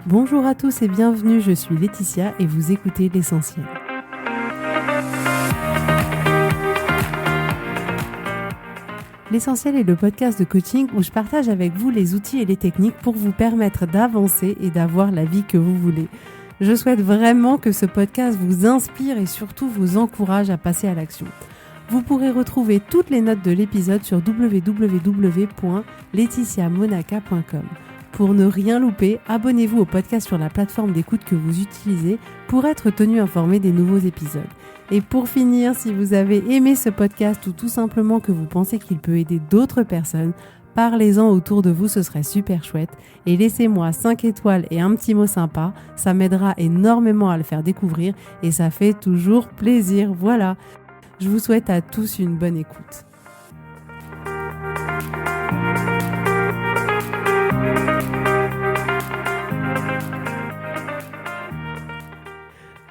Bonjour à tous et bienvenue, je suis Laetitia et vous écoutez L'Essentiel. L'Essentiel est le podcast de coaching où je partage avec vous les outils et les techniques pour vous permettre d'avancer et d'avoir la vie que vous voulez. Je souhaite vraiment que ce podcast vous inspire et surtout vous encourage à passer à l'action. Vous pourrez retrouver toutes les notes de l'épisode sur www.laetitiamonaca.com. Pour ne rien louper, abonnez-vous au podcast sur la plateforme d'écoute que vous utilisez pour être tenu informé des nouveaux épisodes. Et pour finir, si vous avez aimé ce podcast ou tout simplement que vous pensez qu'il peut aider d'autres personnes, parlez-en autour de vous, ce serait super chouette. Et laissez-moi 5 étoiles et un petit mot sympa, ça m'aidera énormément à le faire découvrir et ça fait toujours plaisir. Voilà, je vous souhaite à tous une bonne écoute.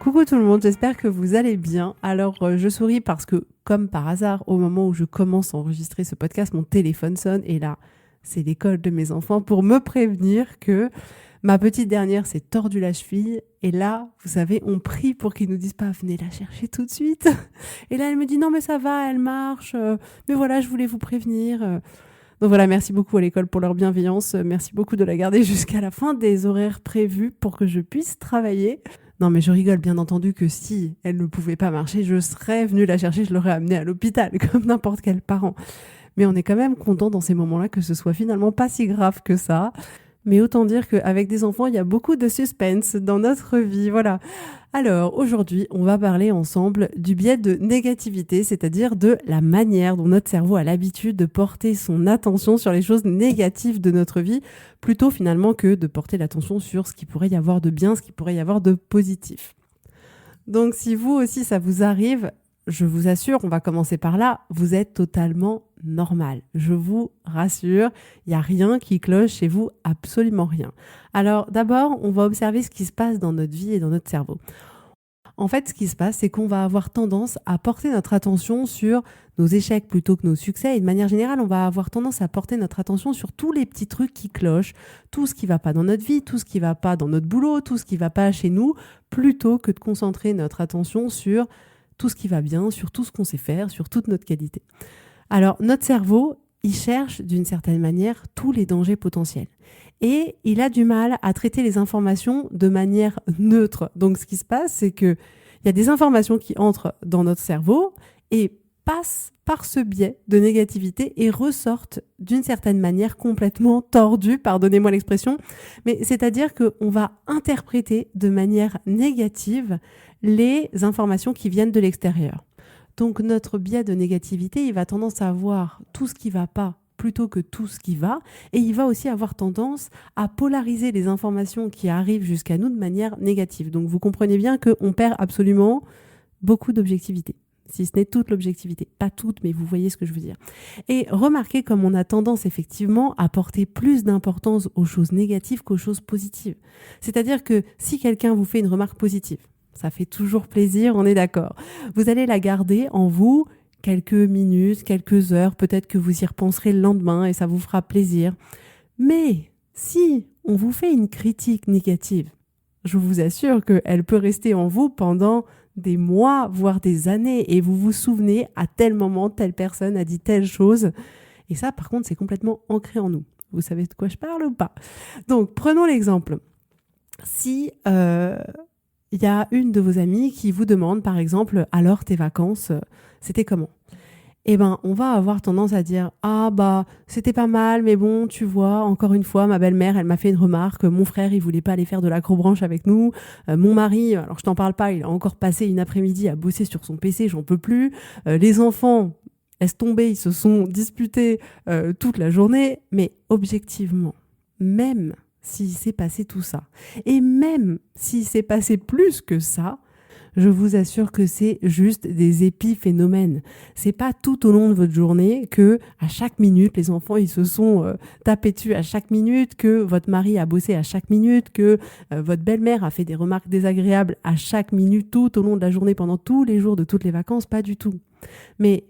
Coucou tout le monde, j'espère que vous allez bien. Alors je souris parce que comme par hasard, au moment où je commence à enregistrer ce podcast, mon téléphone sonne et là, c'est l'école de mes enfants pour me prévenir que ma petite dernière s'est tordue la cheville et là, vous savez, on prie pour qu'ils nous disent pas venez la chercher tout de suite. Et là, elle me dit non mais ça va, elle marche, mais voilà, je voulais vous prévenir. Donc voilà, merci beaucoup à l'école pour leur bienveillance, merci beaucoup de la garder jusqu'à la fin des horaires prévus pour que je puisse travailler. Non mais je rigole, bien entendu que si elle ne pouvait pas marcher, je serais venue la chercher, je l'aurais amenée à l'hôpital, comme n'importe quel parent. Mais on est quand même content dans ces moments-là que ce soit finalement pas si grave que ça. Mais autant dire qu'avec des enfants, il y a beaucoup de suspense dans notre vie, voilà. Alors aujourd'hui, on va parler ensemble du biais de négativité, c'est-à-dire de la manière dont notre cerveau a l'habitude de porter son attention sur les choses négatives de notre vie, plutôt finalement que de porter l'attention sur ce qui pourrait y avoir de bien, ce qui pourrait y avoir de positif. Donc si vous aussi ça vous arrive, je vous assure, on va commencer par là, vous êtes totalement normal. Je vous rassure, il n'y a rien qui cloche chez vous, absolument rien. Alors d'abord, on va observer ce qui se passe dans notre vie et dans notre cerveau. En fait, ce qui se passe, c'est qu'on va avoir tendance à porter notre attention sur nos échecs plutôt que nos succès. Et de manière générale, on va avoir tendance à porter notre attention sur tous les petits trucs qui clochent, tout ce qui ne va pas dans notre vie, tout ce qui ne va pas dans notre boulot, tout ce qui ne va pas chez nous, plutôt que de concentrer notre attention sur tout ce qui va bien, sur tout ce qu'on sait faire, sur toute notre qualité. Alors, notre cerveau, il cherche d'une certaine manière tous les dangers potentiels. Et il a du mal à traiter les informations de manière neutre. Donc, ce qui se passe, c'est qu'il y a des informations qui entrent dans notre cerveau et passent par ce biais de négativité et ressortent d'une certaine manière complètement tordues, pardonnez-moi l'expression, mais c'est-à-dire qu'on va interpréter de manière négative les informations qui viennent de l'extérieur. Donc notre biais de négativité, il va tendance à voir tout ce qui ne va pas plutôt que tout ce qui va, et il va aussi avoir tendance à polariser les informations qui arrivent jusqu'à nous de manière négative. Donc vous comprenez bien qu'on perd absolument beaucoup d'objectivité, si ce n'est toute l'objectivité. Pas toute, mais vous voyez ce que je veux dire. Et remarquez comme on a tendance effectivement à porter plus d'importance aux choses négatives qu'aux choses positives. C'est-à-dire que si quelqu'un vous fait une remarque positive, ça fait toujours plaisir, on est d'accord. Vous allez la garder en vous quelques minutes, quelques heures, peut-être que vous y repenserez le lendemain et ça vous fera plaisir. Mais si on vous fait une critique négative, je vous assure qu'elle peut rester en vous pendant des mois, voire des années, et vous vous souvenez à tel moment, telle personne a dit telle chose. Et ça, par contre, c'est complètement ancré en nous. Vous savez de quoi je parle ou pas? Donc, prenons l'exemple. Si il y a une de vos amies qui vous demande, par exemple, alors tes vacances, c'était comment? Eh ben, on va avoir tendance à dire « Ah bah, c'était pas mal, mais bon, tu vois, encore une fois, ma belle-mère, elle m'a fait une remarque, mon frère, il voulait pas aller faire de l'acrobranche avec nous, mon mari, alors je t'en parle pas, il a encore passé une après-midi à bosser sur son PC, j'en peux plus, les enfants, laisse tomber, ils se sont disputés toute la journée, mais objectivement, même s'il s'est passé tout ça, et même s'il s'est passé plus que ça, je vous assure que c'est juste des épiphénomènes. C'est pas tout au long de votre journée que, à chaque minute, les enfants, ils se sont tapés dessus à chaque minute, que votre mari a bossé à chaque minute, que votre belle-mère a fait des remarques désagréables à chaque minute, tout au long de la journée, pendant tous les jours de toutes les vacances, pas du tout. Mais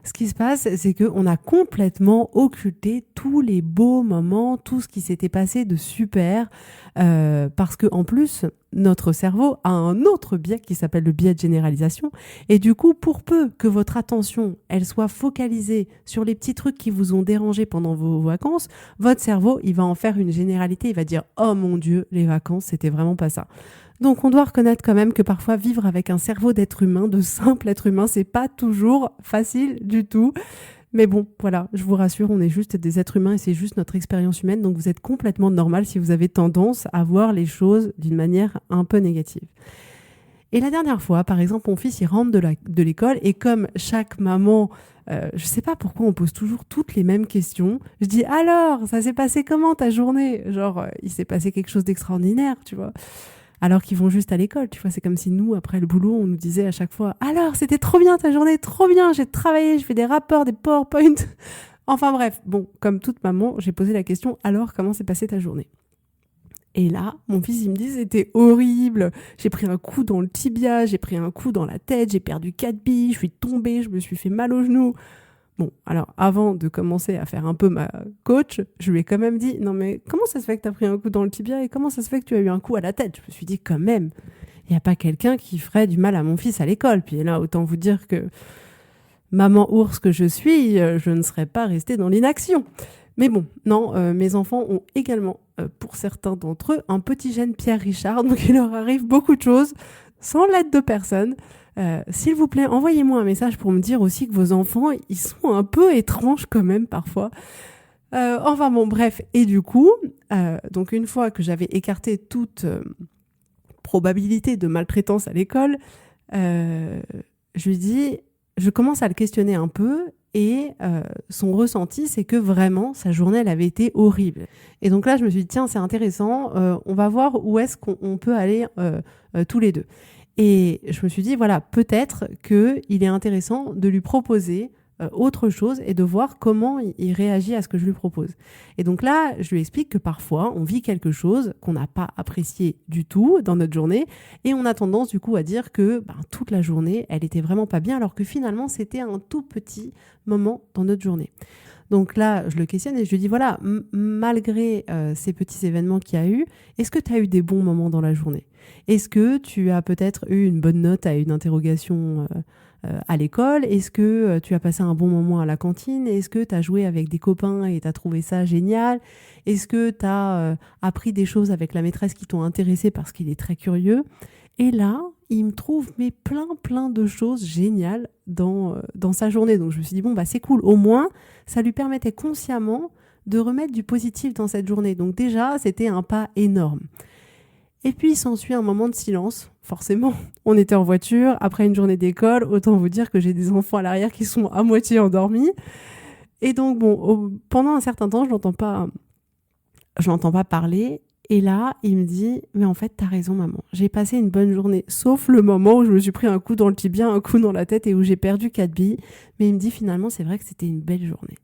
ce qui se passe, c'est qu'on a complètement occulté tous les beaux moments, tout ce qui s'était passé de super, parce que en plus, notre cerveau a un autre biais qui s'appelle le biais de généralisation. Et du coup, pour peu que votre attention, elle soit focalisée sur les petits trucs qui vous ont dérangé pendant vos vacances, votre cerveau, il va en faire une généralité. Il va dire « Oh mon Dieu, les vacances, c'était vraiment pas ça ». Donc, on doit reconnaître quand même que parfois, vivre avec un cerveau d'être humain, de simple être humain, c'est pas toujours facile du tout. Mais bon, voilà, je vous rassure, on est juste des êtres humains et c'est juste notre expérience humaine. Donc, vous êtes complètement normal si vous avez tendance à voir les choses d'une manière un peu négative. Et la dernière fois, par exemple, mon fils, il rentre de l'école et comme chaque maman, je sais pas pourquoi on pose toujours toutes les mêmes questions, je dis « Alors, ça s'est passé comment ta journée ?» Genre, il s'est passé quelque chose d'extraordinaire, tu vois. Alors qu'ils vont juste à l'école, tu vois, c'est comme si nous, après le boulot, on nous disait à chaque fois « Alors, c'était trop bien ta journée, trop bien, j'ai travaillé, je fais des rapports, des PowerPoint. » Enfin bref, bon, comme toute maman, j'ai posé la question « Alors, comment s'est passée ta journée ?» Et là, mon fils, il me dit « C'était horrible, j'ai pris un coup dans le tibia, j'ai pris un coup dans la tête, j'ai perdu 4 billes, je suis tombée, je me suis fait mal au genou. » Bon, alors avant de commencer à faire un peu ma coach, je lui ai quand même dit « Non mais comment ça se fait que tu as pris un coup dans le tibia et comment ça se fait que tu as eu un coup à la tête ?» Je me suis dit quand même, il n'y a pas quelqu'un qui ferait du mal à mon fils à l'école. Puis là, autant vous dire que maman ours que je suis, je ne serais pas restée dans l'inaction. Mais bon, non, mes enfants ont également, pour certains d'entre eux, un petit gène Pierre Richard, donc il leur arrive beaucoup de choses sans l'aide de personne. S'il vous plaît, envoyez-moi un message pour me dire aussi que vos enfants, ils sont un peu étranges quand même parfois. Enfin bon, bref. Et du coup, donc une fois que j'avais écarté toute probabilité de maltraitance à l'école, je lui dis, je commence à le questionner un peu et son ressenti, c'est que vraiment, sa journée, elle avait été horrible. Et donc là, je me suis dit, tiens, c'est intéressant, on va voir où est-ce qu'on peut aller tous les deux. Et je me suis dit, voilà, peut-être qu'il est intéressant de lui proposer autre chose et de voir comment il réagit à ce que je lui propose. Et donc là, je lui explique que parfois, on vit quelque chose qu'on n'a pas apprécié du tout dans notre journée et on a tendance du coup à dire que toute la journée, elle était vraiment pas bien alors que finalement, c'était un tout petit moment dans notre journée. Donc là, je le questionne et je lui dis, voilà, malgré ces petits événements qu'il y a eu, est-ce que tu as eu des bons moments dans la journée ? Est-ce que tu as peut-être eu une bonne note à une interrogation à l'école ? Est-ce que tu as passé un bon moment à la cantine ? Est-ce que tu as joué avec des copains et tu as trouvé ça génial ? Est-ce que tu as appris des choses avec la maîtresse qui t'ont intéressé parce qu'il est très curieux ? Et là, il me trouve plein de choses géniales dans sa journée. Donc je me suis dit, c'est cool. Au moins, ça lui permettait consciemment de remettre du positif dans cette journée. Donc déjà, c'était un pas énorme. Et puis, il s'ensuit un moment de silence. Forcément, on était en voiture, après une journée d'école. Autant vous dire que j'ai des enfants à l'arrière qui sont à moitié endormis. Et donc, pendant un certain temps, je l'entends pas parler. Et là, il me dit, mais en fait, t'as raison, maman. J'ai passé une bonne journée, sauf le moment où je me suis pris un coup dans le tibia, un coup dans la tête et où j'ai perdu 4 billes. Mais il me dit, finalement, c'est vrai que c'était une belle journée.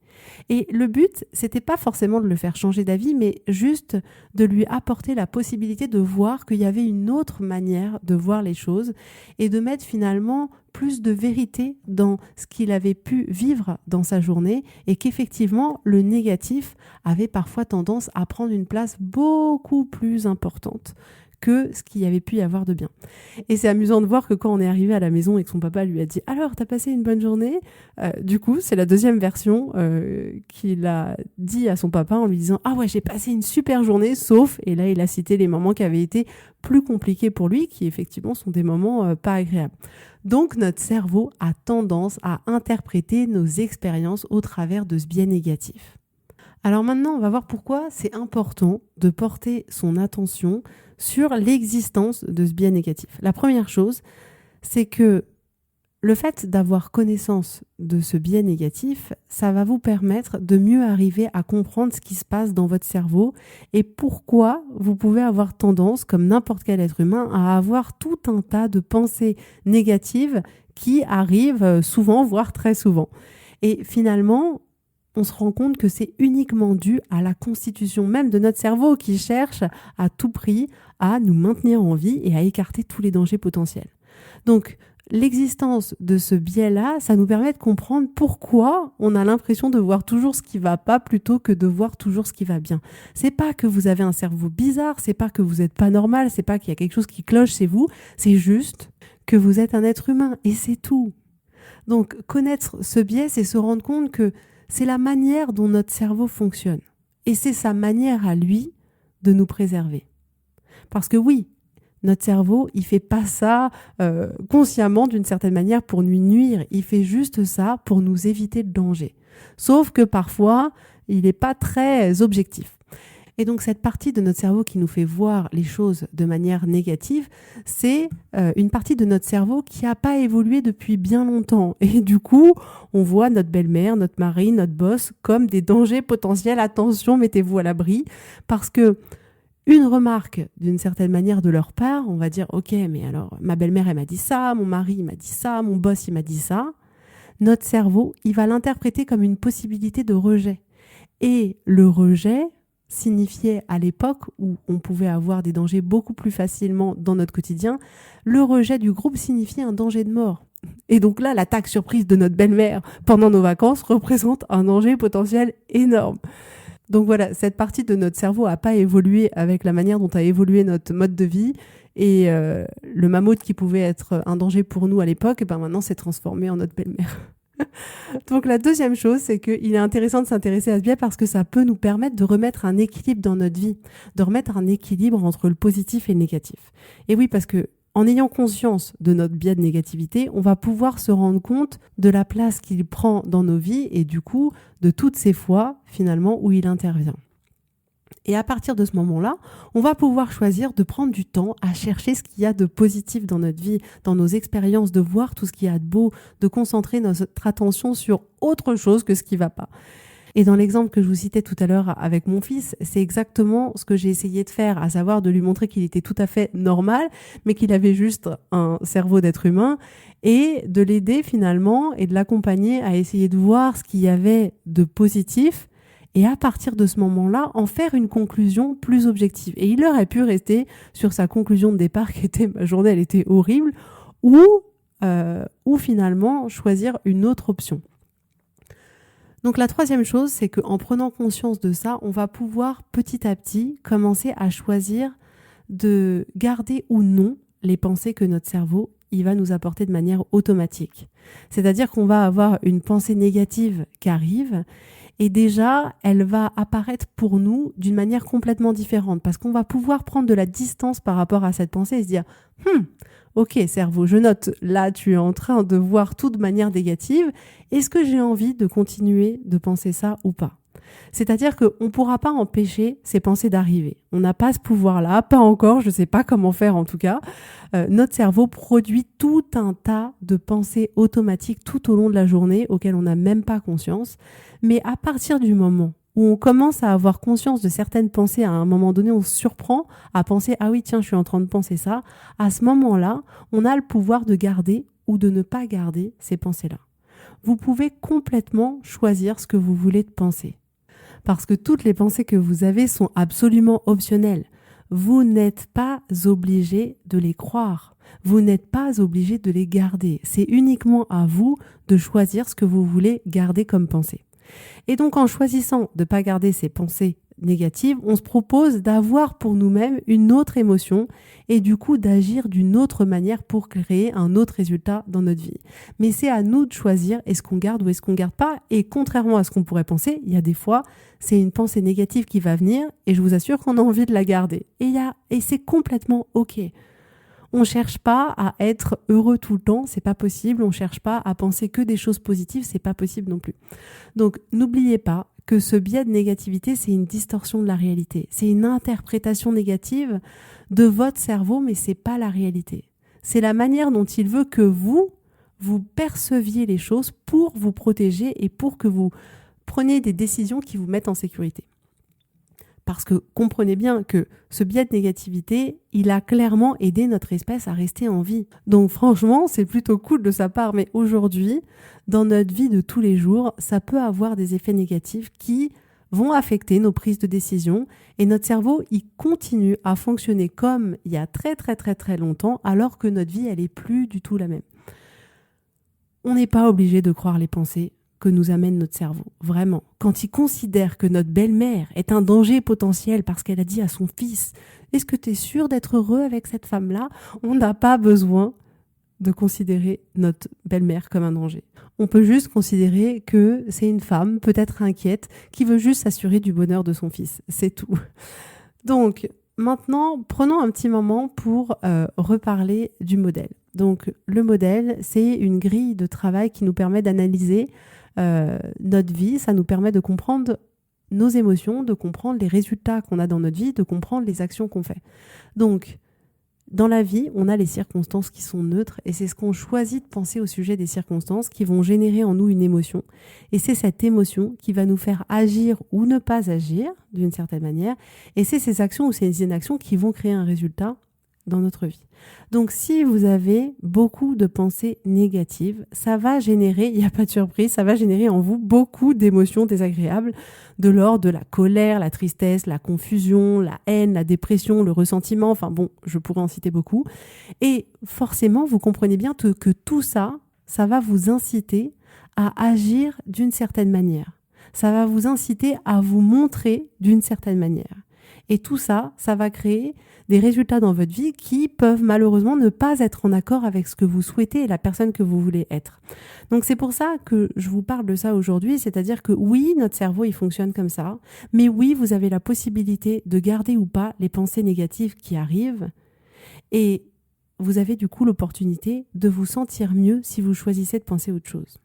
Et le but, c'était pas forcément de le faire changer d'avis, mais juste de lui apporter la possibilité de voir qu'il y avait une autre manière de voir les choses et de mettre finalement plus de vérité dans ce qu'il avait pu vivre dans sa journée et qu'effectivement, le négatif avait parfois tendance à prendre une place beaucoup plus importante que ce qu'il y avait pu y avoir de bien. Et c'est amusant de voir que quand on est arrivé à la maison et que son papa lui a dit « Alors, t'as passé une bonne journée ?» Du coup, c'est la deuxième version qu'il a dit à son papa en lui disant « Ah ouais, j'ai passé une super journée, sauf… » Et là, il a cité les moments qui avaient été plus compliqués pour lui, qui effectivement sont des moments pas agréables. Donc, notre cerveau a tendance à interpréter nos expériences au travers de ce biais négatif. Alors maintenant, on va voir pourquoi c'est important de porter son attention sur l'existence de ce biais négatif. La première chose, c'est que le fait d'avoir connaissance de ce biais négatif, ça va vous permettre de mieux arriver à comprendre ce qui se passe dans votre cerveau et pourquoi vous pouvez avoir tendance, comme n'importe quel être humain, à avoir tout un tas de pensées négatives qui arrivent souvent, voire très souvent. Et finalement, on se rend compte que c'est uniquement dû à la constitution même de notre cerveau qui cherche à tout prix à nous maintenir en vie et à écarter tous les dangers potentiels. Donc, l'existence de ce biais-là, ça nous permet de comprendre pourquoi on a l'impression de voir toujours ce qui va pas plutôt que de voir toujours ce qui va bien. C'est pas que vous avez un cerveau bizarre, c'est pas que vous êtes pas normal, c'est pas qu'il y a quelque chose qui cloche chez vous, c'est juste que vous êtes un être humain et c'est tout. Donc, connaître ce biais, c'est se rendre compte que c'est la manière dont notre cerveau fonctionne. Et c'est sa manière à lui de nous préserver. Parce que oui, notre cerveau, il fait pas ça consciemment d'une certaine manière pour nous nuire. Il fait juste ça pour nous éviter le danger. Sauf que parfois, il n'est pas très objectif. Et donc cette partie de notre cerveau qui nous fait voir les choses de manière négative, c'est une partie de notre cerveau qui n'a pas évolué depuis bien longtemps. Et du coup, on voit notre belle-mère, notre mari, notre boss comme des dangers potentiels. Attention, mettez-vous à l'abri. Parce que une remarque d'une certaine manière de leur part, on va dire « Ok, mais alors ma belle-mère elle m'a dit ça, mon mari il m'a dit ça, mon boss il m'a dit ça ». Notre cerveau, il va l'interpréter comme une possibilité de rejet. Et le rejet signifiait à l'époque où on pouvait avoir des dangers beaucoup plus facilement dans notre quotidien, le rejet du groupe signifiait un danger de mort. Et donc là, l'attaque surprise de notre belle-mère pendant nos vacances représente un danger potentiel énorme. Donc voilà, cette partie de notre cerveau n'a pas évolué avec la manière dont a évolué notre mode de vie. Et le mammouth qui pouvait être un danger pour nous à l'époque, et ben maintenant s'est transformé en notre belle-mère. Donc la deuxième chose, c'est qu'il est intéressant de s'intéresser à ce biais parce que ça peut nous permettre de remettre un équilibre dans notre vie, de remettre un équilibre entre le positif et le négatif. Et oui, parce que en ayant conscience de notre biais de négativité, on va pouvoir se rendre compte de la place qu'il prend dans nos vies et du coup, de toutes ces fois, finalement, où il intervient. Et à partir de ce moment-là, on va pouvoir choisir de prendre du temps à chercher ce qu'il y a de positif dans notre vie, dans nos expériences, de voir tout ce qu'il y a de beau, de concentrer notre attention sur autre chose que ce qui ne va pas. Et dans l'exemple que je vous citais tout à l'heure avec mon fils, c'est exactement ce que j'ai essayé de faire, à savoir de lui montrer qu'il était tout à fait normal, mais qu'il avait juste un cerveau d'être humain, et de l'aider finalement et de l'accompagner à essayer de voir ce qu'il y avait de positif, et à partir de ce moment-là, en faire une conclusion plus objective. Et il aurait pu rester sur sa conclusion de départ, qui était « ma journée, elle était horrible », ou finalement choisir une autre option. Donc la troisième chose, c'est qu'en prenant conscience de ça, on va pouvoir petit à petit commencer à choisir de garder ou non les pensées que notre cerveau il va nous apporter de manière automatique. C'est-à-dire qu'on va avoir une pensée négative qui arrive et déjà, elle va apparaître pour nous d'une manière complètement différente parce qu'on va pouvoir prendre de la distance par rapport à cette pensée et se dire « Ok, cerveau, je note, là tu es en train de voir tout de manière négative. Est-ce que j'ai envie de continuer de penser ça ou pas ?» C'est-à-dire qu'on ne pourra pas empêcher ces pensées d'arriver. On n'a pas ce pouvoir-là, pas encore, je ne sais pas comment faire en tout cas. Notre cerveau produit tout un tas de pensées automatiques tout au long de la journée auxquelles on n'a même pas conscience. Mais à partir du moment où on commence à avoir conscience de certaines pensées, à un moment donné, on se surprend à penser « Ah oui, tiens, je suis en train de penser ça », à ce moment-là, on a le pouvoir de garder ou de ne pas garder ces pensées-là. Vous pouvez complètement choisir ce que vous voulez de penser. Parce que toutes les pensées que vous avez sont absolument optionnelles. Vous n'êtes pas obligé de les croire. Vous n'êtes pas obligé de les garder. C'est uniquement à vous de choisir ce que vous voulez garder comme pensée. Et donc, en choisissant de ne pas garder ces pensées négatives, on se propose d'avoir pour nous-mêmes une autre émotion et du coup d'agir d'une autre manière pour créer un autre résultat dans notre vie. Mais c'est à nous de choisir est-ce qu'on garde ou est-ce qu'on garde pas. Et contrairement à ce qu'on pourrait penser, il y a des fois, c'est une pensée négative qui va venir et je vous assure qu'on a envie de la garder. Et c'est complètement OK. On ne cherche pas à être heureux tout le temps, c'est pas possible. On ne cherche pas à penser que des choses positives, c'est pas possible non plus. Donc, n'oubliez pas que ce biais de négativité, c'est une distorsion de la réalité. C'est une interprétation négative de votre cerveau, mais c'est pas la réalité. C'est la manière dont il veut que vous perceviez les choses pour vous protéger et pour que vous preniez des décisions qui vous mettent en sécurité. Parce que comprenez bien que ce biais de négativité, il a clairement aidé notre espèce à rester en vie. Donc franchement, c'est plutôt cool de sa part. Mais aujourd'hui, dans notre vie de tous les jours, ça peut avoir des effets négatifs qui vont affecter nos prises de décision. Et notre cerveau, il continue à fonctionner comme il y a très très très très longtemps, alors que notre vie, elle est plus du tout la même. On n'est pas obligé de croire les pensées que nous amène notre cerveau. Vraiment. Quand il considère que notre belle-mère est un danger potentiel parce qu'elle a dit à son fils « Est-ce que tu es sûr d'être heureux avec cette femme-là ?» On n'a pas besoin de considérer notre belle-mère comme un danger. On peut juste considérer que c'est une femme, peut-être inquiète, qui veut juste s'assurer du bonheur de son fils. C'est tout. Donc, maintenant, prenons un petit moment pour reparler du modèle. Donc, le modèle, c'est une grille de travail qui nous permet d'analyser notre vie. Ça nous permet de comprendre nos émotions, de comprendre les résultats qu'on a dans notre vie, de comprendre les actions qu'on fait. Donc, dans la vie, on a les circonstances qui sont neutres et c'est ce qu'on choisit de penser au sujet des circonstances qui vont générer en nous une émotion. Et c'est cette émotion qui va nous faire agir ou ne pas agir d'une certaine manière. Et c'est ces actions ou ces inactions qui vont créer un résultat dans notre vie. Donc, si vous avez beaucoup de pensées négatives, ça va générer, il n'y a pas de surprise, ça va générer en vous beaucoup d'émotions désagréables, de l'ordre de la colère, la tristesse, la confusion, la haine, la dépression, le ressentiment, enfin bon, je pourrais en citer beaucoup. Et forcément, vous comprenez bien que tout ça, ça va vous inciter à agir d'une certaine manière. Ça va vous inciter à vous montrer d'une certaine manière. Et tout ça, ça va créer des résultats dans votre vie qui peuvent malheureusement ne pas être en accord avec ce que vous souhaitez et la personne que vous voulez être. Donc c'est pour ça que je vous parle de ça aujourd'hui, c'est-à-dire que oui, notre cerveau, il fonctionne comme ça, mais oui, vous avez la possibilité de garder ou pas les pensées négatives qui arrivent et vous avez du coup l'opportunité de vous sentir mieux si vous choisissez de penser autre chose.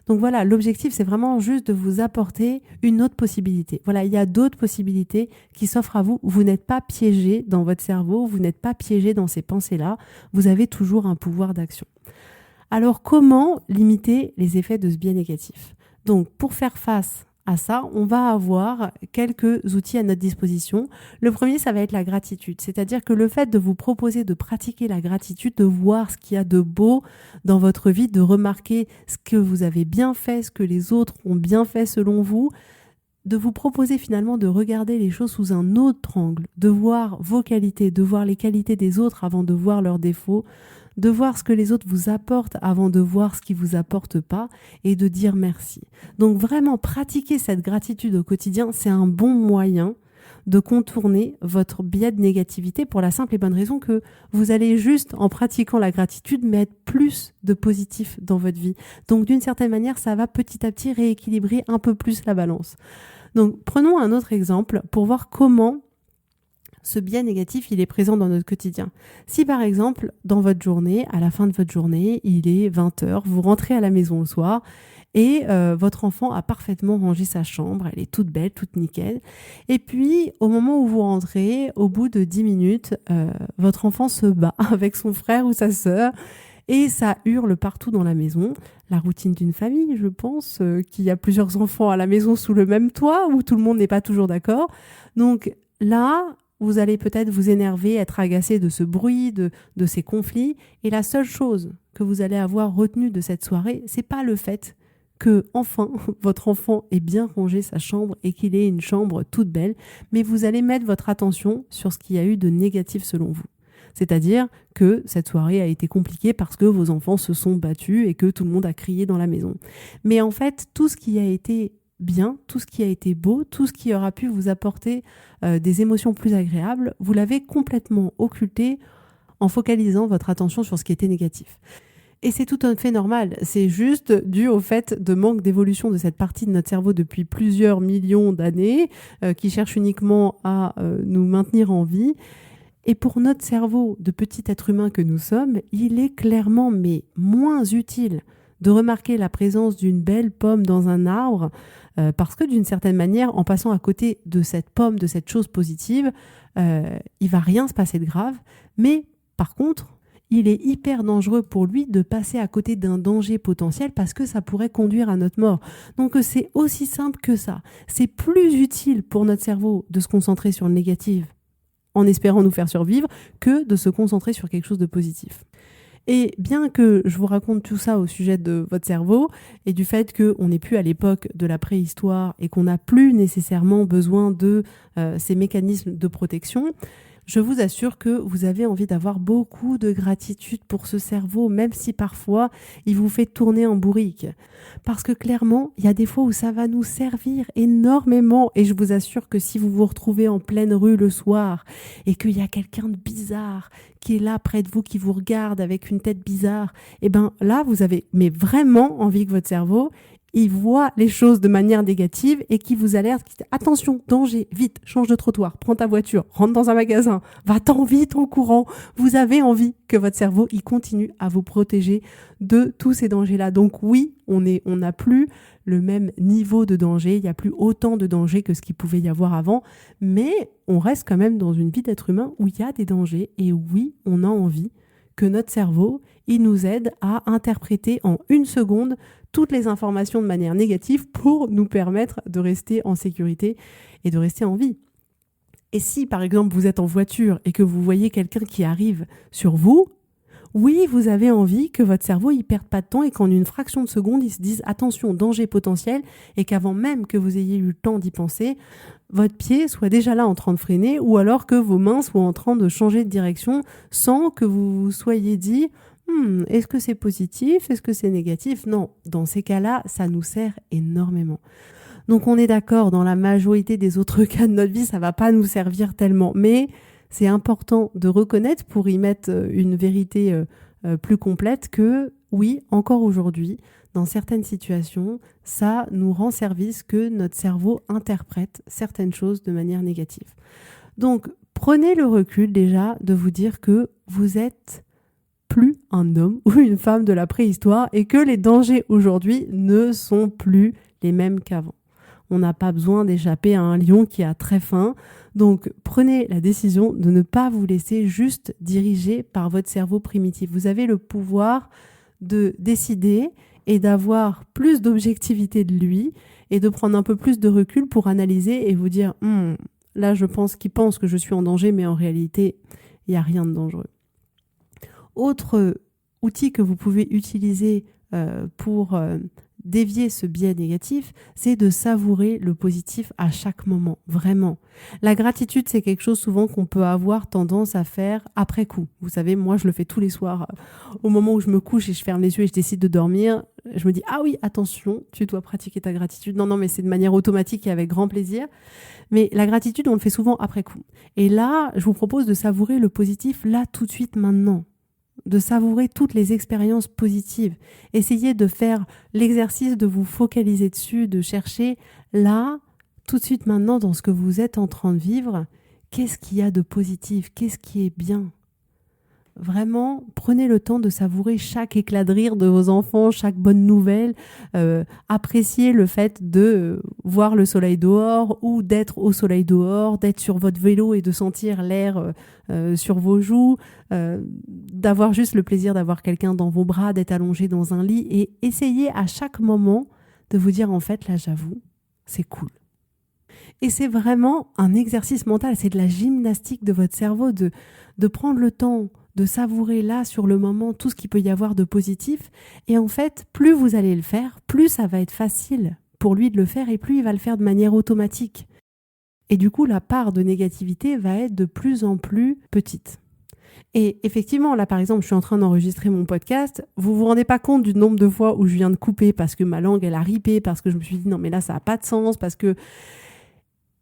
Donc voilà, l'objectif, c'est vraiment juste de vous apporter une autre possibilité. Voilà, il y a d'autres possibilités qui s'offrent à vous. Vous n'êtes pas piégé dans votre cerveau, vous n'êtes pas piégé dans ces pensées-là. Vous avez toujours un pouvoir d'action. Alors, comment limiter les effets de ce biais négatif ? Donc, pour faire face à ça, on va avoir quelques outils à notre disposition. Le premier, ça va être la gratitude. C'est-à-dire que le fait de vous proposer de pratiquer la gratitude, de voir ce qu'il y a de beau dans votre vie, de remarquer ce que vous avez bien fait, ce que les autres ont bien fait selon vous, de vous proposer finalement de regarder les choses sous un autre angle, de voir vos qualités, de voir les qualités des autres avant de voir leurs défauts, de voir ce que les autres vous apportent avant de voir ce qu'ils vous apportent pas et de dire merci. Donc vraiment pratiquer cette gratitude au quotidien, c'est un bon moyen de contourner votre biais de négativité pour la simple et bonne raison que vous allez juste en pratiquant la gratitude mettre plus de positif dans votre vie. Donc d'une certaine manière, ça va petit à petit rééquilibrer un peu plus la balance. Donc prenons un autre exemple pour voir comment ce biais négatif, il est présent dans notre quotidien. Si par exemple, dans votre journée, à la fin de votre journée, il est 20h, vous rentrez à la maison le soir et votre enfant a parfaitement rangé sa chambre, elle est toute belle, toute nickel. Et puis, au moment où vous rentrez, au bout de 10 minutes, votre enfant se bat avec son frère ou sa sœur et ça hurle partout dans la maison. La routine d'une famille, je pense, qu'il y a plusieurs enfants à la maison sous le même toit où tout le monde n'est pas toujours d'accord. Donc là, vous allez peut-être vous énerver, être agacé de ce bruit, de ces conflits. Et la seule chose que vous allez avoir retenue de cette soirée, c'est pas le fait que, enfin, votre enfant ait bien rangé sa chambre et qu'il ait une chambre toute belle, mais vous allez mettre votre attention sur ce qu'il y a eu de négatif selon vous. C'est-à-dire que cette soirée a été compliquée parce que vos enfants se sont battus et que tout le monde a crié dans la maison. Mais en fait, tout ce qui a été bien, tout ce qui a été beau, tout ce qui aura pu vous apporter des émotions plus agréables, vous l'avez complètement occulté en focalisant votre attention sur ce qui était négatif. Et c'est tout à fait normal, c'est juste dû au fait de manque d'évolution de cette partie de notre cerveau depuis plusieurs millions d'années, qui cherche uniquement à nous maintenir en vie. Et pour notre cerveau de petit être humain que nous sommes, il est clairement mais moins utile de remarquer la présence d'une belle pomme dans un arbre, parce que d'une certaine manière, en passant à côté de cette pomme, de cette chose positive, il va rien se passer de grave. Mais par contre, il est hyper dangereux pour lui de passer à côté d'un danger potentiel parce que ça pourrait conduire à notre mort. Donc c'est aussi simple que ça. C'est plus utile pour notre cerveau de se concentrer sur le négatif en espérant nous faire survivre que de se concentrer sur quelque chose de positif. Et bien que je vous raconte tout ça au sujet de votre cerveau et du fait qu'on n'est plus à l'époque de la préhistoire et qu'on n'a plus nécessairement besoin de ces mécanismes de protection, je vous assure que vous avez envie d'avoir beaucoup de gratitude pour ce cerveau, même si parfois il vous fait tourner en bourrique. Parce que clairement, il y a des fois où ça va nous servir énormément. Et je vous assure que si vous vous retrouvez en pleine rue le soir et qu'il y a quelqu'un de bizarre qui est là près de vous, qui vous regarde avec une tête bizarre, et ben là, vous avez mais vraiment envie que votre cerveau il voit les choses de manière négative et qui vous alerte, qui dit attention, danger, vite, change de trottoir, prends ta voiture, rentre dans un magasin, va-t'en vite en courant. Vous avez envie que votre cerveau il continue à vous protéger de tous ces dangers-là. Donc oui, on n'a plus le même niveau de danger, il n'y a plus autant de dangers que ce qu'il pouvait y avoir avant, mais on reste quand même dans une vie d'être humain où il y a des dangers et oui, on a envie que notre cerveau, il nous aide à interpréter en 1 seconde toutes les informations de manière négative pour nous permettre de rester en sécurité et de rester en vie. Et si, par exemple, vous êtes en voiture et que vous voyez quelqu'un qui arrive sur vous, oui, vous avez envie que votre cerveau ne perde pas de temps et qu'en une fraction de seconde, il se dise attention, danger potentiel et qu'avant même que vous ayez eu le temps d'y penser, votre pied soit déjà là en train de freiner ou alors que vos mains soient en train de changer de direction sans que vous vous soyez dit est-ce que c'est positif? Est-ce que c'est négatif? Non, dans ces cas-là, ça nous sert énormément. Donc on est d'accord, dans la majorité des autres cas de notre vie, ça va pas nous servir tellement. Mais c'est important de reconnaître pour y mettre une vérité plus complète que oui, encore aujourd'hui, dans certaines situations, ça nous rend service que notre cerveau interprète certaines choses de manière négative. Donc prenez le recul déjà de vous dire que vous êtes plus un homme ou une femme de la préhistoire et que les dangers aujourd'hui ne sont plus les mêmes qu'avant. On n'a pas besoin d'échapper à un lion qui a très faim. Donc, prenez la décision de ne pas vous laisser juste diriger par votre cerveau primitif. Vous avez le pouvoir de décider et d'avoir plus d'objectivité de lui et de prendre un peu plus de recul pour analyser et vous dire là, je pense qu'il pense que je suis en danger, mais en réalité, il n'y a rien de dangereux. Autre outil que vous pouvez utiliser pour dévier ce biais négatif, c'est de savourer le positif à chaque moment, vraiment. La gratitude, c'est quelque chose souvent qu'on peut avoir tendance à faire après coup. Vous savez, moi, je le fais tous les soirs. Au moment où je me couche et je ferme les yeux et je décide de dormir, je me dis « Ah oui, attention, tu dois pratiquer ta gratitude. » Non, mais c'est de manière automatique et avec grand plaisir. Mais la gratitude, on le fait souvent après coup. Et là, je vous propose de savourer le positif là, tout de suite, maintenant. De savourer toutes les expériences positives. Essayez de faire l'exercice de vous focaliser dessus, de chercher là, tout de suite maintenant, dans ce que vous êtes en train de vivre, qu'est-ce qu'il y a de positif, qu'est-ce qui est bien. Vraiment, prenez le temps de savourer chaque éclat de rire de vos enfants, chaque bonne nouvelle. Appréciez le fait de voir le soleil dehors ou d'être au soleil dehors, d'être sur votre vélo et de sentir l'air sur vos joues, d'avoir juste le plaisir d'avoir quelqu'un dans vos bras, d'être allongé dans un lit et essayez à chaque moment de vous dire en fait, là j'avoue, c'est cool. Et c'est vraiment un exercice mental, c'est de la gymnastique de votre cerveau, de prendre le temps de savourer là, sur le moment, tout ce qu'il peut y avoir de positif. Et en fait, plus vous allez le faire, plus ça va être facile pour lui de le faire et plus il va le faire de manière automatique. Et du coup, la part de négativité va être de plus en plus petite. Et effectivement, là par exemple, je suis en train d'enregistrer mon podcast. Vous vous rendez pas compte du nombre de fois où je viens de couper parce que ma langue, elle a ripé, parce que je me suis dit non mais là, ça n'a pas de sens, parce que...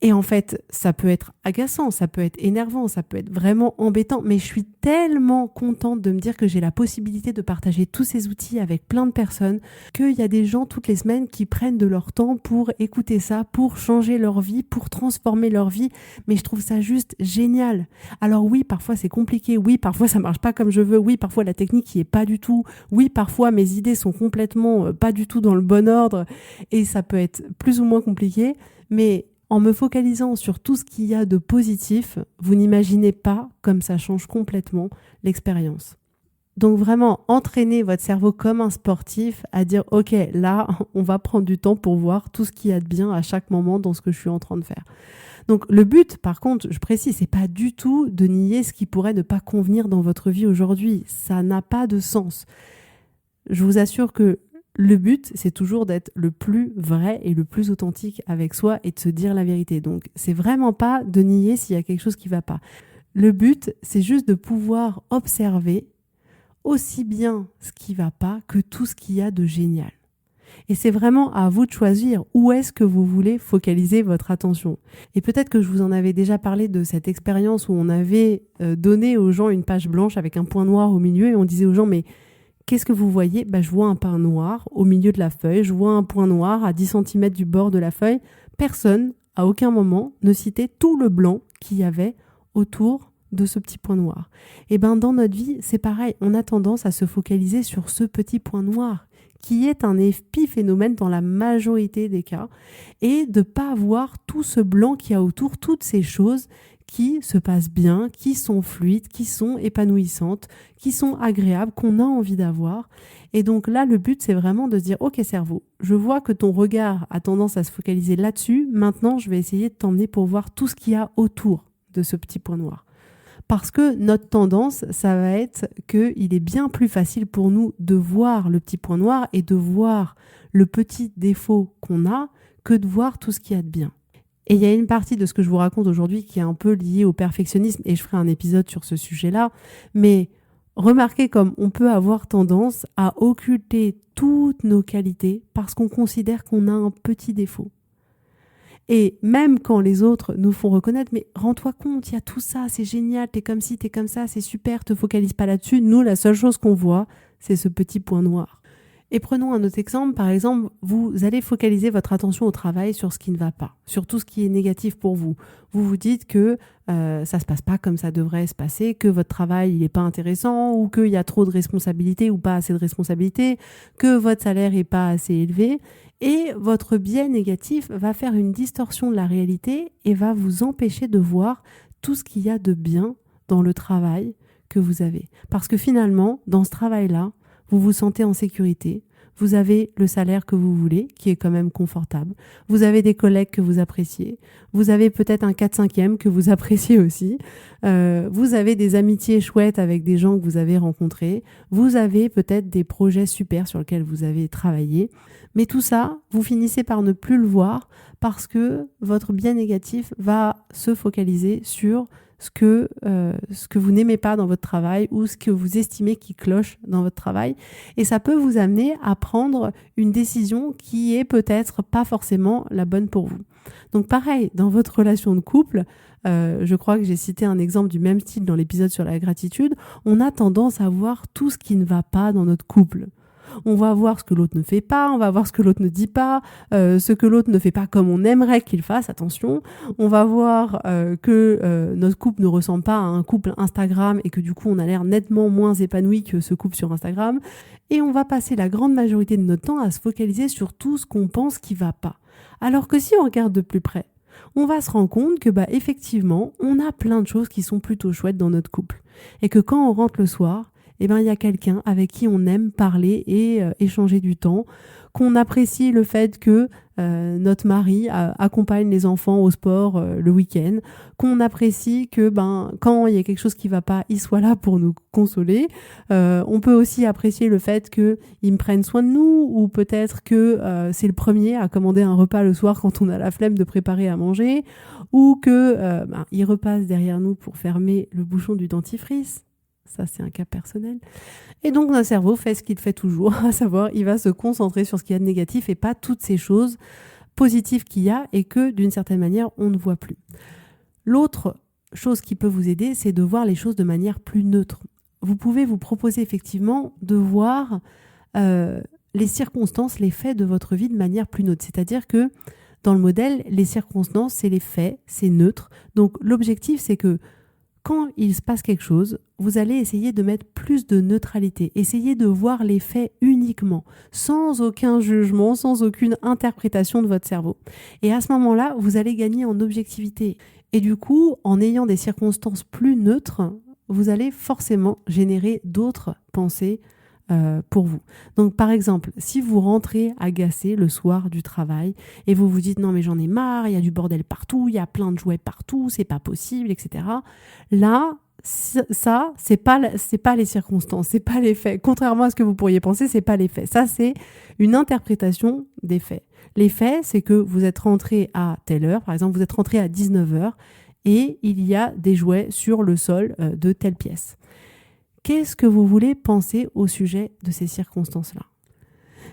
Et en fait, ça peut être agaçant, ça peut être énervant, ça peut être vraiment embêtant, mais je suis tellement contente de me dire que j'ai la possibilité de partager tous ces outils avec plein de personnes, qu'il y a des gens toutes les semaines qui prennent de leur temps pour écouter ça, pour changer leur vie, pour transformer leur vie, mais je trouve ça juste génial. Alors oui, parfois c'est compliqué, oui, parfois ça marche pas comme je veux, oui, parfois la technique y est pas du tout, oui, parfois mes idées sont complètement pas du tout dans le bon ordre, et ça peut être plus ou moins compliqué, mais en me focalisant sur tout ce qu'il y a de positif, vous n'imaginez pas comme ça change complètement l'expérience. Donc vraiment, entraînez votre cerveau comme un sportif à dire « Ok, là, on va prendre du temps pour voir tout ce qu'il y a de bien à chaque moment dans ce que je suis en train de faire. » Donc le but, par contre, je précise, c'est pas du tout de nier ce qui pourrait ne pas convenir dans votre vie aujourd'hui. Ça n'a pas de sens. Je vous assure que le but, c'est toujours d'être le plus vrai et le plus authentique avec soi et de se dire la vérité. Donc, c'est vraiment pas de nier s'il y a quelque chose qui va pas. Le but, c'est juste de pouvoir observer aussi bien ce qui ne va pas que tout ce qu'il y a de génial. Et c'est vraiment à vous de choisir où est-ce que vous voulez focaliser votre attention. Et peut-être que je vous en avais déjà parlé de cette expérience où on avait donné aux gens une page blanche avec un point noir au milieu et on disait aux gens, mais qu'est-ce que vous voyez ? Je vois un point noir au milieu de la feuille, je vois un point noir à 10 cm du bord de la feuille. Personne, à aucun moment, ne citait tout le blanc qu'il y avait autour de ce petit point noir. Et dans notre vie, c'est pareil, on a tendance à se focaliser sur ce petit point noir qui est un épiphénomène dans la majorité des cas, et de ne pas voir tout ce blanc qu'il y a autour, toutes ces choses qui se passent bien, qui sont fluides, qui sont épanouissantes, qui sont agréables, qu'on a envie d'avoir. Et donc là, le but, c'est vraiment de se dire, ok cerveau, je vois que ton regard a tendance à se focaliser là-dessus, maintenant je vais essayer de t'emmener pour voir tout ce qu'il y a autour de ce petit point noir. Parce que notre tendance, ça va être qu'il est bien plus facile pour nous de voir le petit point noir et de voir le petit défaut qu'on a que de voir tout ce qu'il y a de bien. Et il y a une partie de ce que je vous raconte aujourd'hui qui est un peu liée au perfectionnisme et je ferai un épisode sur ce sujet-là. Mais remarquez comme on peut avoir tendance à occulter toutes nos qualités parce qu'on considère qu'on a un petit défaut. Et même quand les autres nous font reconnaître, mais rends-toi compte, il y a tout ça, c'est génial, t'es comme ci, t'es comme ça, c'est super, te focalise pas là-dessus. Nous, la seule chose qu'on voit, c'est ce petit point noir. Et prenons un autre exemple. Par exemple, vous allez focaliser votre attention au travail sur ce qui ne va pas, sur tout ce qui est négatif pour vous. Vous vous dites que ça se passe pas comme ça devrait se passer, que votre travail il est pas intéressant, ou qu'il y a trop de responsabilités ou pas assez de responsabilités, que votre salaire est pas assez élevé. Et votre biais négatif va faire une distorsion de la réalité et va vous empêcher de voir tout ce qu'il y a de bien dans le travail que vous avez. Parce que finalement, dans ce travail-là, vous vous sentez en sécurité, vous avez le salaire que vous voulez, qui est quand même confortable, vous avez des collègues que vous appréciez, vous avez peut-être un 4/5e que vous appréciez aussi, vous avez des amitiés chouettes avec des gens que vous avez rencontrés, vous avez peut-être des projets super sur lesquels vous avez travaillé, mais tout ça, vous finissez par ne plus le voir parce que votre biais négatif va se focaliser sur ce que vous n'aimez pas dans votre travail ou ce que vous estimez qui cloche dans votre travail. Et ça peut vous amener à prendre une décision qui est peut-être pas forcément la bonne pour vous. Donc pareil, dans votre relation de couple, je crois que j'ai cité un exemple du même style dans l'épisode sur la gratitude, on a tendance à voir tout ce qui ne va pas dans notre couple. On va voir ce que l'autre ne fait pas, on va voir ce que l'autre ne dit pas, ce que l'autre ne fait pas comme on aimerait qu'il fasse, attention. On va voir que notre couple ne ressemble pas à un couple Instagram et que du coup on a l'air nettement moins épanoui que ce couple sur Instagram. Et on va passer la grande majorité de notre temps à se focaliser sur tout ce qu'on pense qui va pas. Alors que si on regarde de plus près, on va se rendre compte que effectivement, on a plein de choses qui sont plutôt chouettes dans notre couple. Et que quand on rentre le soir, il y a quelqu'un avec qui on aime parler et échanger du temps, qu'on apprécie le fait que notre mari accompagne les enfants au sport le week-end, qu'on apprécie que quand il y a quelque chose qui va pas, il soit là pour nous consoler. On peut aussi apprécier le fait qu'il me prenne soin de nous, ou peut-être que c'est le premier à commander un repas le soir quand on a la flemme de préparer à manger, ou que il repasse derrière nous pour fermer le bouchon du dentifrice. Ça, c'est un cas personnel. Et donc, notre cerveau fait ce qu'il fait toujours, à savoir, il va se concentrer sur ce qu'il y a de négatif et pas toutes ces choses positives qu'il y a et que, d'une certaine manière, on ne voit plus. L'autre chose qui peut vous aider, c'est de voir les choses de manière plus neutre. Vous pouvez vous proposer effectivement de voir les circonstances, les faits de votre vie de manière plus neutre. C'est-à-dire que, dans le modèle, les circonstances, c'est les faits, c'est neutre. Donc, l'objectif, c'est que quand il se passe quelque chose, vous allez essayer de mettre plus de neutralité, essayer de voir les faits uniquement, sans aucun jugement, sans aucune interprétation de votre cerveau. Et à ce moment-là, vous allez gagner en objectivité. Et du coup, en ayant des circonstances plus neutres, vous allez forcément générer d'autres pensées pour vous. Donc par exemple, si vous rentrez agacé le soir du travail et vous vous dites non mais j'en ai marre, il y a du bordel partout, il y a plein de jouets partout, c'est pas possible, etc. Là, ça, c'est pas les circonstances, c'est pas les faits. Contrairement à ce que vous pourriez penser, c'est pas les faits. Ça, c'est une interprétation des faits. Les faits, c'est que vous êtes rentré à telle heure, par exemple, vous êtes rentré à 19h et il y a des jouets sur le sol de telle pièce. Qu'est-ce que vous voulez penser au sujet de ces circonstances-là ?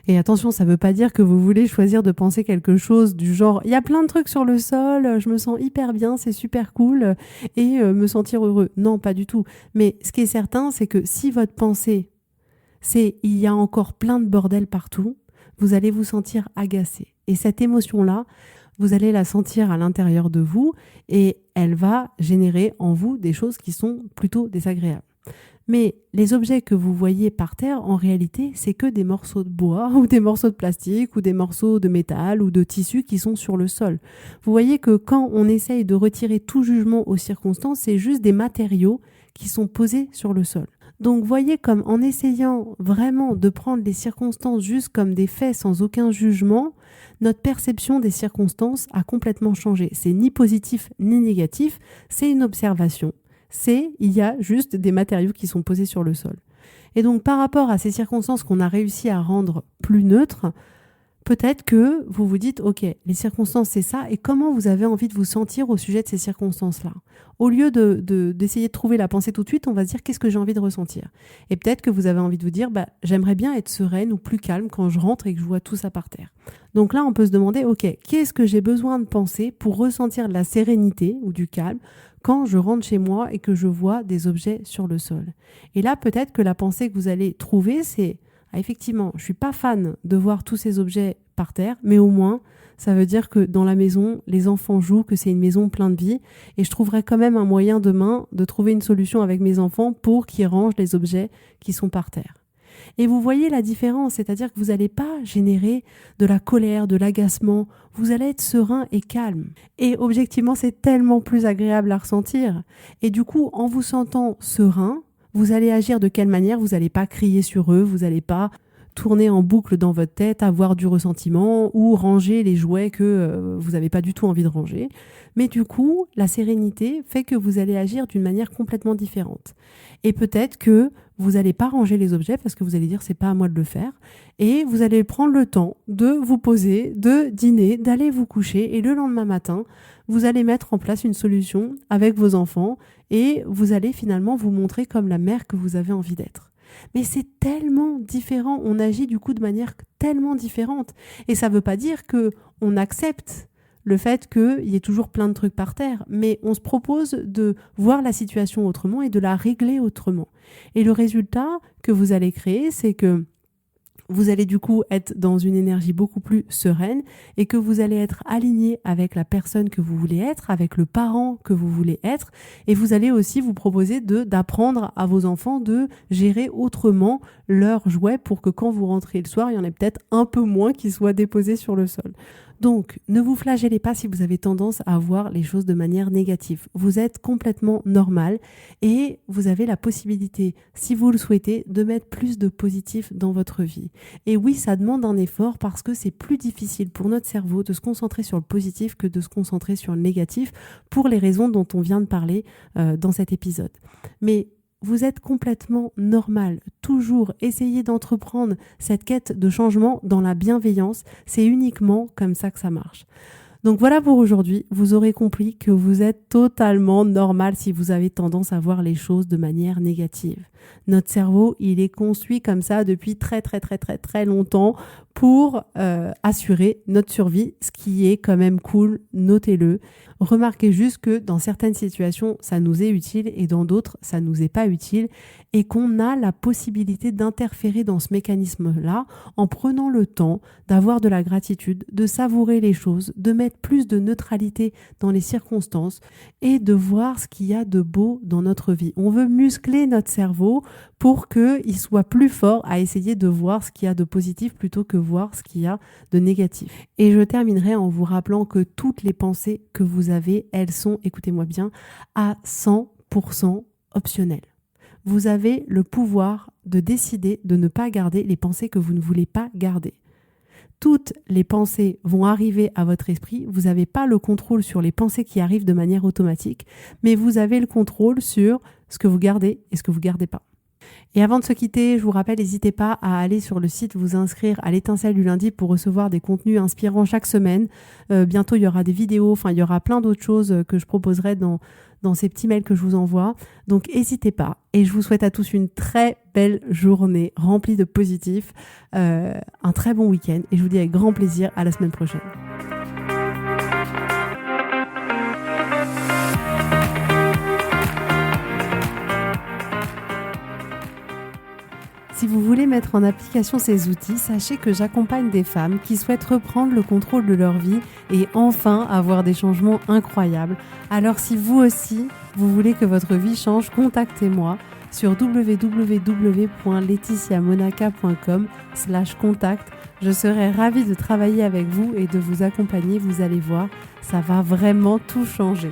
Et attention, ça ne veut pas dire que vous voulez choisir de penser quelque chose du genre « il y a plein de trucs sur le sol, je me sens hyper bien, c'est super cool et me sentir heureux ». Non, pas du tout. Mais ce qui est certain, c'est que si votre pensée, c'est « il y a encore plein de bordel partout », vous allez vous sentir agacé. Et cette émotion-là, vous allez la sentir à l'intérieur de vous et elle va générer en vous des choses qui sont plutôt désagréables. Mais les objets que vous voyez par terre, en réalité, c'est que des morceaux de bois ou des morceaux de plastique ou des morceaux de métal ou de tissu qui sont sur le sol. Vous voyez que quand on essaye de retirer tout jugement aux circonstances, c'est juste des matériaux qui sont posés sur le sol. Donc voyez comme en essayant vraiment de prendre les circonstances juste comme des faits sans aucun jugement, notre perception des circonstances a complètement changé. C'est ni positif ni négatif, c'est une observation. Il y a juste des matériaux qui sont posés sur le sol. Et donc par rapport à ces circonstances qu'on a réussi à rendre plus neutres, peut-être que vous vous dites, ok, les circonstances c'est ça, et comment vous avez envie de vous sentir au sujet de ces circonstances-là. Au lieu d'essayer de trouver la pensée tout de suite, on va se dire qu'est-ce que j'ai envie de ressentir. Et peut-être que vous avez envie de vous dire, j'aimerais bien être sereine ou plus calme quand je rentre et que je vois tout ça par terre. Donc là, on peut se demander, ok, qu'est-ce que j'ai besoin de penser pour ressentir de la sérénité ou du calme quand je rentre chez moi et que je vois des objets sur le sol. Et là, peut-être que la pensée que vous allez trouver, c'est effectivement, je suis pas fan de voir tous ces objets par terre, mais au moins, ça veut dire que dans la maison, les enfants jouent, que c'est une maison pleine de vie, et je trouverai quand même un moyen demain de trouver une solution avec mes enfants pour qu'ils rangent les objets qui sont par terre. Et vous voyez la différence, c'est-à-dire que vous n'allez pas générer de la colère, de l'agacement, vous allez être serein et calme. Et objectivement, c'est tellement plus agréable à ressentir. Et du coup, en vous sentant serein, vous allez agir de quelle manière ? Vous n'allez pas crier sur eux, vous n'allez pas tourner en boucle dans votre tête, avoir du ressentiment ou ranger les jouets que vous n'avez pas du tout envie de ranger. Mais du coup, la sérénité fait que vous allez agir d'une manière complètement différente. Et peut-être que vous n'allez pas ranger les objets parce que vous allez dire c'est pas à moi de le faire. Et vous allez prendre le temps de vous poser, de dîner, d'aller vous coucher. Et le lendemain matin, vous allez mettre en place une solution avec vos enfants et vous allez finalement vous montrer comme la mère que vous avez envie d'être. Mais c'est tellement différent, on agit du coup de manière tellement différente. Et ça ne veut pas dire qu'on accepte le fait qu'il y ait toujours plein de trucs par terre, mais on se propose de voir la situation autrement et de la régler autrement. Et le résultat que vous allez créer, c'est que vous allez du coup être dans une énergie beaucoup plus sereine et que vous allez être aligné avec la personne que vous voulez être, avec le parent que vous voulez être, et vous allez aussi vous proposer d'apprendre à vos enfants de gérer autrement leurs jouets pour que quand vous rentrez le soir, il y en ait peut-être un peu moins qui soient déposés sur le sol. Donc, ne vous flagellez pas si vous avez tendance à voir les choses de manière négative. Vous êtes complètement normal et vous avez la possibilité, si vous le souhaitez, de mettre plus de positif dans votre vie. Et oui, ça demande un effort parce que c'est plus difficile pour notre cerveau de se concentrer sur le positif que de se concentrer sur le négatif pour les raisons dont on vient de parler dans cet épisode. Mais vous êtes complètement normal. Toujours essayer d'entreprendre cette quête de changement dans la bienveillance. C'est uniquement comme ça que ça marche. Donc voilà pour aujourd'hui. Vous aurez compris que vous êtes totalement normal si vous avez tendance à voir les choses de manière négative. Notre cerveau, il est construit comme ça depuis très longtemps pour assurer notre survie, ce qui est quand même cool, notez-le. Remarquez juste que dans certaines situations, ça nous est utile et dans d'autres, ça nous est pas utile et qu'on a la possibilité d'interférer dans ce mécanisme-là en prenant le temps d'avoir de la gratitude, de savourer les choses, de mettre plus de neutralité dans les circonstances et de voir ce qu'il y a de beau dans notre vie. On veut muscler notre cerveau pour qu'il soit plus fort à essayer de voir ce qu'il y a de positif plutôt que voir ce qu'il y a de négatif. Et je terminerai en vous rappelant que toutes les pensées que vous avez, elles sont, écoutez-moi bien, à 100% optionnelles. Vous avez le pouvoir de décider de ne pas garder les pensées que vous ne voulez pas garder. Toutes les pensées vont arriver à votre esprit. Vous n'avez pas le contrôle sur les pensées qui arrivent de manière automatique, mais vous avez le contrôle sur ce que vous gardez et ce que vous ne gardez pas. Et avant de se quitter, je vous rappelle, n'hésitez pas à aller sur le site, vous inscrire à l'étincelle du lundi pour recevoir des contenus inspirants chaque semaine. Bientôt, il y aura des vidéos, il y aura plein d'autres choses que je proposerai dans ces petits mails que je vous envoie. Donc, n'hésitez pas. Et je vous souhaite à tous une très belle journée remplie de positifs, un très bon week-end. Et je vous dis avec grand plaisir à la semaine prochaine. Si vous voulez mettre en application ces outils, sachez que j'accompagne des femmes qui souhaitent reprendre le contrôle de leur vie et enfin avoir des changements incroyables. Alors si vous aussi, vous voulez que votre vie change, contactez-moi sur www.laetitiamonaca.com/contact. Je serai ravie de travailler avec vous et de vous accompagner. Vous allez voir, ça va vraiment tout changer.